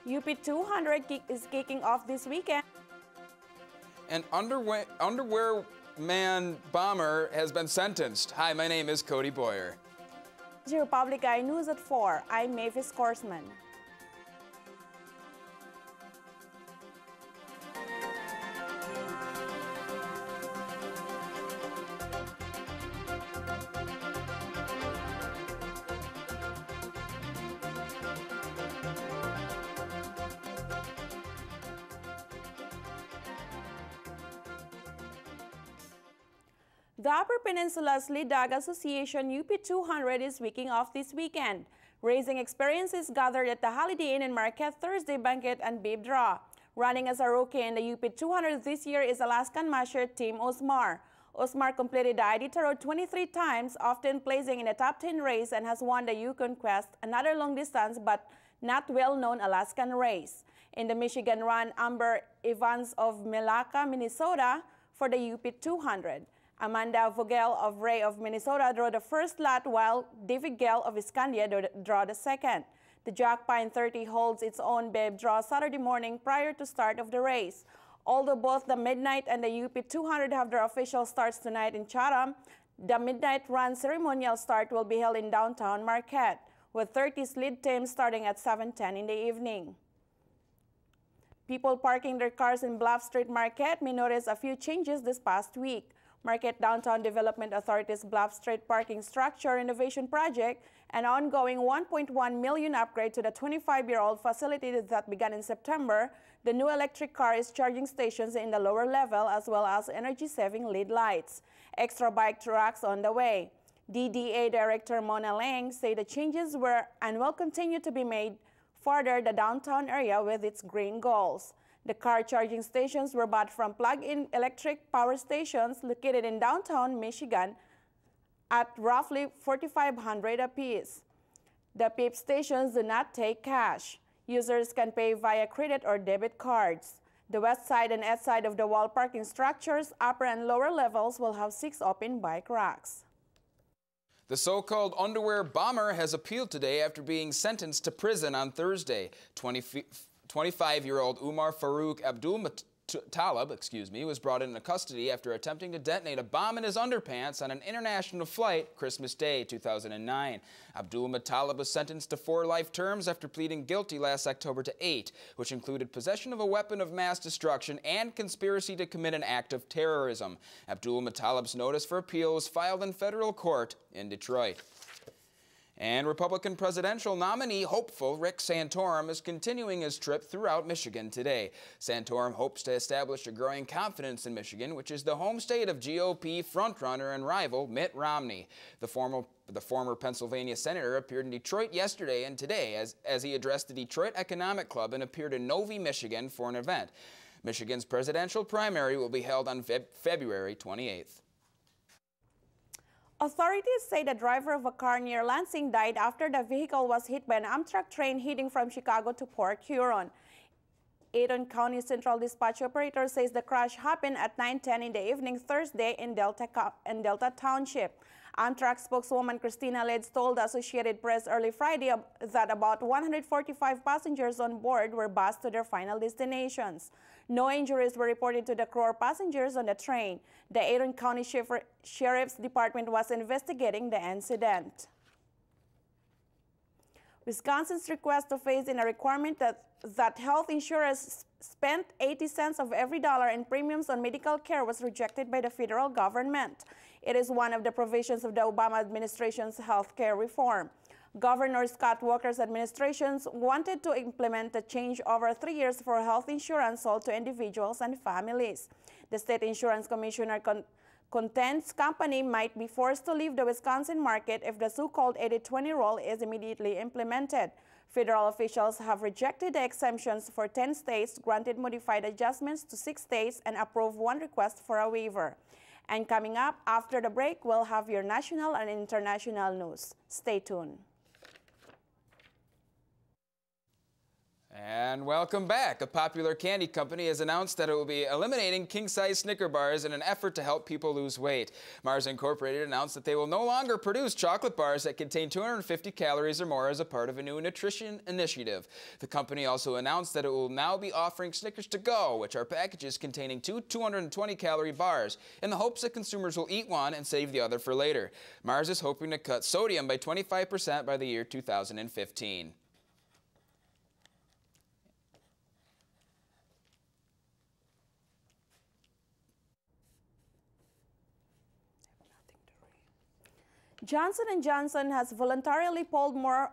UP 200 is kicking off this weekend. An underwear man bomber has been sentenced. Hi, my name is Cody Boyer. Republic Eye News at 4. I'm Mavis Korsman. The Upper Peninsula's lead dog association UP 200 is kicking off this weekend. Racing experiences gathered at the Holiday Inn in Marquette Thursday banquet and babe draw. Running as a rookie in the UP 200 this year is Alaskan Masher Tim Osmar. Osmar completed the Iditarod 23 times, often placing in the top 10 race, and has won the Yukon Quest, another long-distance but not well-known Alaskan race. In the Michigan run, Amber Evans of Melaka, Minnesota for the UP 200. Amanda Vogel of Ray of Minnesota drew the first lot, while David Gale of Iscandia drew the second. The Jack Pine 30 holds its own babe draw Saturday morning prior to start of the race. Although both the Midnight and the UP 200 have their official starts tonight in Chatham, the Midnight Run ceremonial start will be held in downtown Marquette, with 30 lead teams starting at 7:10 in the evening. People parking their cars in Bluff Street Marquette may notice a few changes this past week. Marquette Downtown Development Authority's Bluff Street Parking Structure Renovation Project, an ongoing $1.1 million upgrade to the 25-year-old facility that began in September. The new electric car is charging stations in the lower level as well as energy-saving LED lights. Extra bike racks on the way. DDA Director Mona Lang said the changes were and will continue to be made further the downtown area with its green goals. The car charging stations were bought from plug-in electric power stations located in downtown Michigan at roughly $4,500 apiece. The PIP stations do not take cash. Users can pay via credit or debit cards. The west side and east side of the wall parking structures, upper and lower levels, will have 6 open bike racks. The so-called underwear bomber has appealed today after being sentenced to prison on Thursday. 25-year-old Umar Farouk Abdul Talib, was brought into custody after attempting to detonate a bomb in his underpants on an international flight Christmas Day 2009. Abdul Talib was sentenced to 4 life terms after pleading guilty last October to 8, which included possession of a weapon of mass destruction and conspiracy to commit an act of terrorism. Abdul Talib's notice for appeal was filed in federal court in Detroit. And Republican presidential nominee hopeful Rick Santorum is continuing his trip throughout Michigan today. Santorum hopes to establish a growing confidence in Michigan, which is the home state of GOP frontrunner and rival Mitt Romney. The former Pennsylvania senator appeared in Detroit yesterday and today as he addressed the Detroit Economic Club and appeared in Novi, Michigan for an event. Michigan's presidential primary will be held on February 28th. Authorities say the driver of a car near Lansing died after the vehicle was hit by an Amtrak train heading from Chicago to Port Huron. Eaton County Central Dispatch Operator says the crash happened at 9:10 in the evening Thursday in Delta Township. Amtrak spokeswoman Christina Leeds told the Associated Press early Friday that about 145 passengers on board were bused to their final destinations. No injuries were reported to the crew or passengers on the train. The Eaton County Sheriff's Department was investigating the incident. Wisconsin's request to phase in a requirement that health insurers spend 80 cents of every dollar in premiums on medical care was rejected by the federal government. It is one of the provisions of the Obama administration's health care reform. Governor Scott Walker's administration wanted to implement a change over 3 years for health insurance sold to individuals and families. The state insurance commissioner contends company might be forced to leave the Wisconsin market if the so-called 80-20 rule is immediately implemented. Federal officials have rejected the exemptions for 10 states, granted modified adjustments to 6 states, and approved 1 request for a waiver. And coming up after the break, we'll have your national and international news. Stay tuned. And And welcome back. A popular candy company has announced that it will be eliminating king-size Snicker bars in an effort to help people lose weight. Mars Incorporated announced that they will no longer produce chocolate bars that contain 250 calories or more as a part of a new nutrition initiative. The company also announced that it will now be offering Snickers to go, which are packages containing two 220-calorie bars, in the hopes that consumers will eat one and save the other for later. Mars is hoping to cut sodium by 25% by the year 2015. Johnson & Johnson has voluntarily pulled more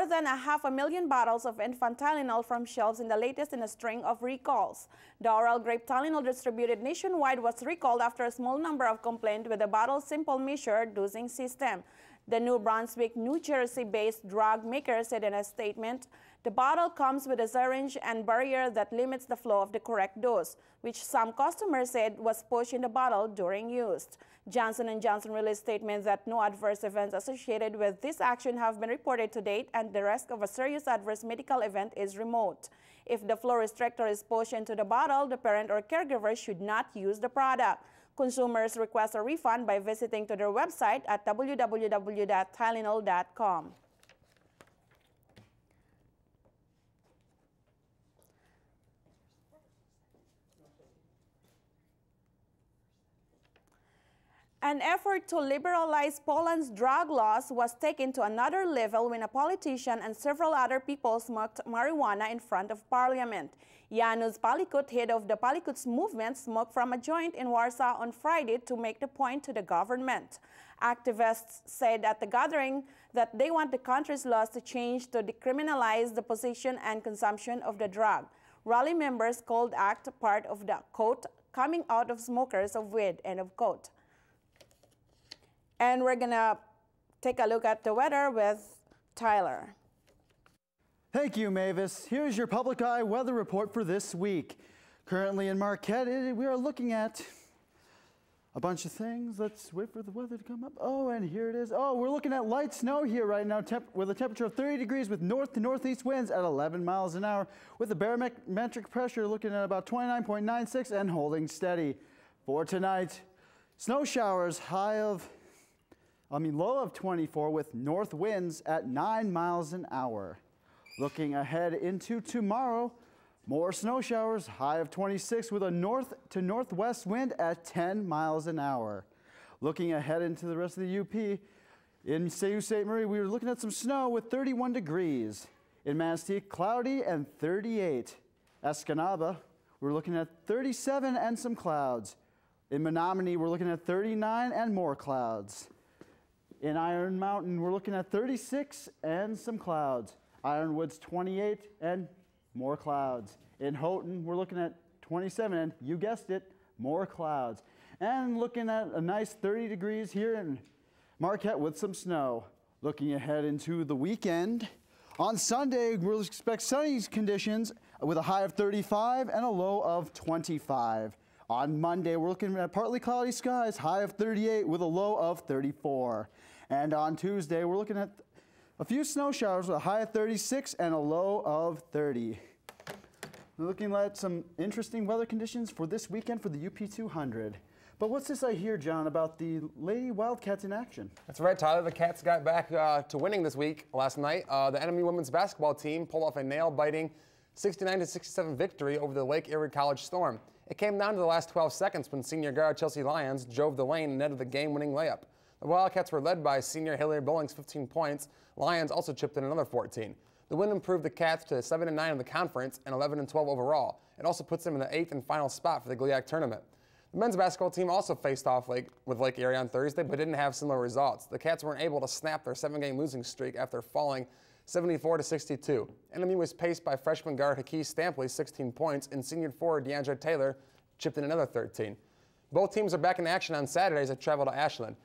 than 500,000 bottles of infant Tylenol from shelves in the latest in a string of recalls. The oral grape Tylenol distributed nationwide was recalled after a small number of complaints with the bottle's simple measure dosing system. The New Brunswick, New Jersey-based drug maker said in a statement, "The bottle comes with a syringe and barrier that limits the flow of the correct dose," which some customers said was pushed in the bottle during use. Johnson & Johnson released statements that no adverse events associated with this action have been reported to date and the risk of a serious adverse medical event is remote. If the flow restrictor is pushed into the bottle, the parent or caregiver should not use the product. Consumers request a refund by visiting to their website at www.tylenol.com. An effort to liberalize Poland's drug laws was taken to another level when a politician and several other people smoked marijuana in front of parliament. Janusz Palikut, head of the Palikuts movement, smoked from a joint in Warsaw on Friday to make the point to the government. Activists said at the gathering that they want the country's laws to change to decriminalize the possession and consumption of the drug. Rally members called the act part of the, quote, coming out of smokers of weed, end of quote. And we're gonna take a look at the weather with Tyler. Thank you, Mavis. Here's your Public Eye weather report for this week. Currently in Marquette, we are looking at a bunch of things. Let's wait for the weather to come up. Oh, and here it is. Oh, we're looking at light snow here right now with a temperature of 30 degrees with north to northeast winds at 11 miles an hour with a barometric pressure looking at about 29.96 and holding steady. For tonight, snow showers low of 24 with north winds at 9 miles an hour. Looking ahead into tomorrow, more snow showers, high of 26 with a north to northwest wind at 10 miles an hour. Looking ahead into the rest of the UP, in Sault Ste. Marie, we were looking at some snow with 31 degrees. In Manistee, cloudy and 38. Escanaba, we're looking at 37 and some clouds. In Menominee, we're looking at 39 and more clouds. In Iron Mountain, we're looking at 36 and some clouds. Ironwood's 28 and more clouds. In Houghton, we're looking at 27 and, you guessed it, more clouds. And looking at a nice 30 degrees here in Marquette with some snow. Looking ahead into the weekend, on Sunday, we'll expect sunny conditions with a high of 35 and a low of 25. On Monday, we're looking at partly cloudy skies, high of 38 with a low of 34. And on Tuesday, we're looking at a few snow showers with a high of 36 and a low of 30. We're looking at some interesting weather conditions for this weekend for the UP 200. But what's this I hear, John, about the Lady Wildcats in action? That's right, Tyler. The Cats got back to winning this week last night. The NMU women's basketball team pulled off a nail-biting 69-67 victory over the Lake Erie College Storm. It came down to the last 12 seconds when senior guard Chelsea Lyons drove the lane and netted the game-winning layup. The Wildcats were led by senior Hillary Billings' 15 points. Lyons also chipped in another 14. The win improved the Cats to 7-9 in the conference and 11-12 overall. It also puts them in the 8th and final spot for the GLIAC tournament. The men's basketball team also faced off with Lake Erie on Thursday, but didn't have similar results. The Cats weren't able to snap their 7-game losing streak after falling 74-62. NMU was paced by freshman guard Hakeem Stampley's 16 points, and senior forward DeAndre Taylor chipped in another 13. Both teams are back in action on Saturday as they travel to Ashland.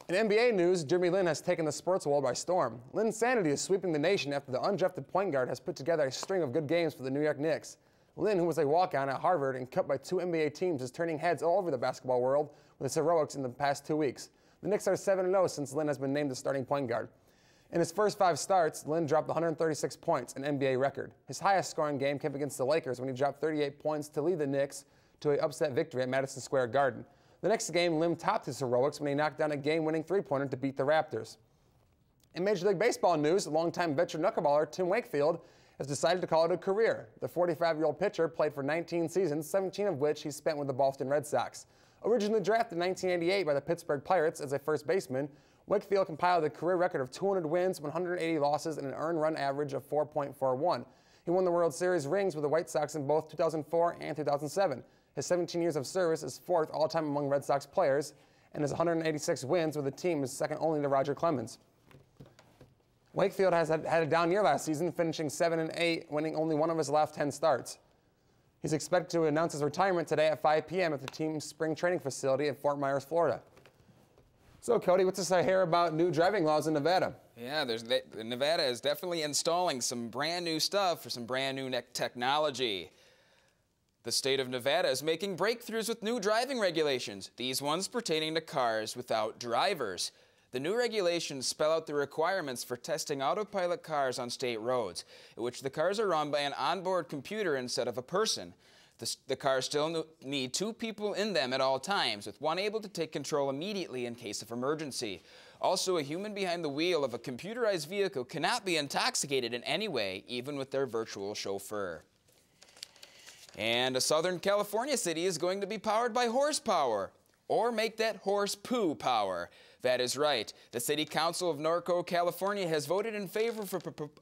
In NBA news, Jeremy Lin has taken the sports world by storm. Lin's sanity is sweeping the nation after the undrafted point guard has put together a string of good games for the New York Knicks. Lin, who was a walk-on at Harvard and cut by 2 NBA teams, is turning heads all over the basketball world with his heroics in the past 2 weeks. The Knicks are 7-0 since Lin has been named the starting point guard. In his first 5 starts, Lynn dropped 136 points, an NBA record. His highest scoring game came against the Lakers when he dropped 38 points to lead the Knicks to an upset victory at Madison Square Garden. The next game, Lim topped his heroics when he knocked down a game-winning three-pointer to beat the Raptors. In Major League Baseball news, longtime veteran knuckleballer Tim Wakefield has decided to call it a career. The 45-year-old pitcher played for 19 seasons, 17 of which he spent with the Boston Red Sox. Originally drafted in 1988 by the Pittsburgh Pirates as a first baseman, Wakefield compiled a career record of 200 wins, 180 losses, and an earned run average of 4.41. He won the World Series rings with the White Sox in both 2004 and 2007. His 17 years of service is 4th all-time among Red Sox players, and his 186 wins with the team is second only to Roger Clemens. Wakefield has had a down year last season, finishing 7-8, winning only one of his last 10 starts. He's expected to announce his retirement today at 5 p.m. at the team's spring training facility in Fort Myers, Florida. So, Cody, what's this I hear about new driving laws in Nevada? Yeah, Nevada is definitely installing some brand new stuff for some brand new technology. The state of Nevada is making breakthroughs with new driving regulations, these ones pertaining to cars without drivers. The new regulations spell out the requirements for testing autopilot cars on state roads, in which the cars are run by an onboard computer instead of a person. The cars still need 2 people in them at all times, with one able to take control immediately in case of emergency. Also, a human behind the wheel of a computerized vehicle cannot be intoxicated in any way, even with their virtual chauffeur. And a Southern California city is going to be powered by horsepower, or make that horse poo power. That is right. The City Council of Norco, California has voted in favor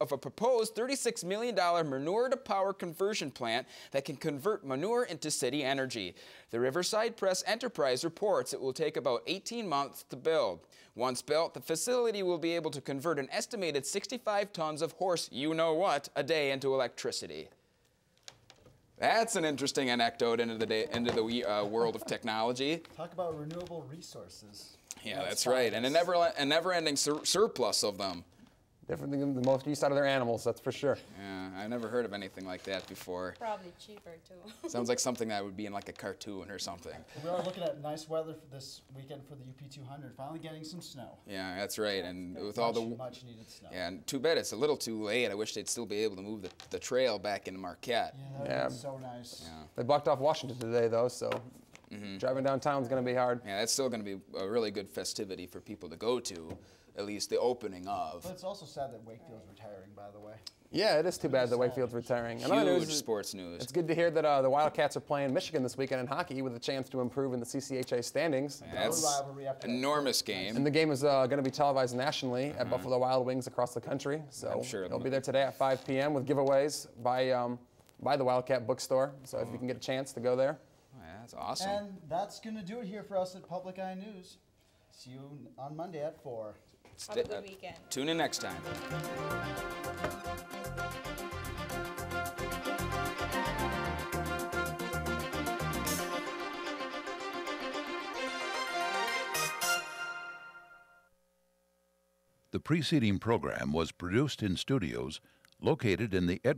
of a proposed $36 million manure-to-power conversion plant that can convert manure into city energy. The Riverside Press Enterprise reports it will take about 18 months to build. Once built, the facility will be able to convert an estimated 65 tons of horse you-know-what a day into electricity. That's an interesting anecdote into the world of technology. Talk about renewable resources. Yeah, that's right, and a never-ending surplus of them. Different than the most use out of their animals, that's for sure. Yeah, I've never heard of anything like that before. Probably cheaper, too. Sounds like something that would be in like a cartoon or something. We are looking at nice weather for this weekend for the UP 200, finally getting some snow. Yeah, that's right, and with all the much needed snow. Yeah, and too bad it's a little too late. I wish they'd still be able to move the trail back into Marquette. Yeah, that would be so nice. Yeah. They blocked off Washington today, though, so driving downtown is going to be hard. Yeah, that's still going to be a really good festivity for people to go to, at least the opening of. But it's also sad that Wakefield's retiring, by the way. Yeah, it is too bad that Wakefield's retiring. Huge sports news. It's good to hear that the Wildcats are playing Michigan this weekend in hockey with a chance to improve in the CCHA standings. Yeah, that's an enormous game. And the game is going to be televised nationally at Buffalo Wild Wings across the country. So I'm sure it'll be there today at 5 p.m. with giveaways by the Wildcat Bookstore. So if you can get a chance to go there. Yeah, that's awesome. And that's going to do it here for us at Public Eye News. See you on Monday at 4. Have a good weekend. Tune in next time. The preceding program was produced in studios located in the